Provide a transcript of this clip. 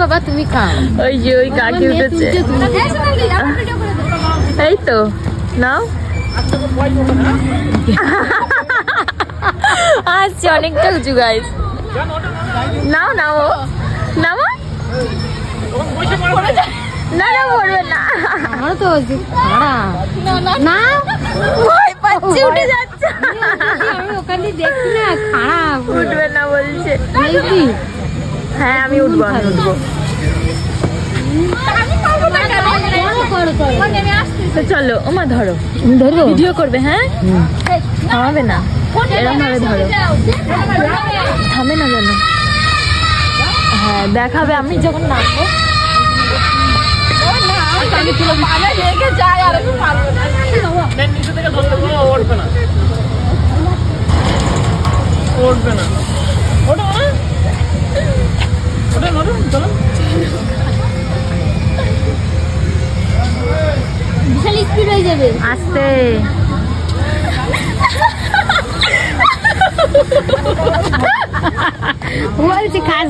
বাবা তুমি খাও। ওই যে ওই কাকি উঠেছে, এই তো নাও। আচ্ছা অনেকটা উঁচু গাইস, নাও নাও নাও। না না পড়বে না, আমারও তো খারাপ না, ভয় পাচ্ছি, উঠে যাচ্ছে। আমি ওখানে দেখছি না, খারাপ উঠবে না বলছে। দেখবি? হ্যাঁ আমি উঠবো, আমি উঠবো। তো চলো ওমা ধরো, ধরবো? ভিডিও করবে? হ্যাঁ থামাবে না, এরকম ভাবে ধরো, থামে না যেন। হ্যাঁ দেখাবে আমি যখন নামবো। বিশাল স্পিড হয়ে যাবে। আস্তে বলছি খাস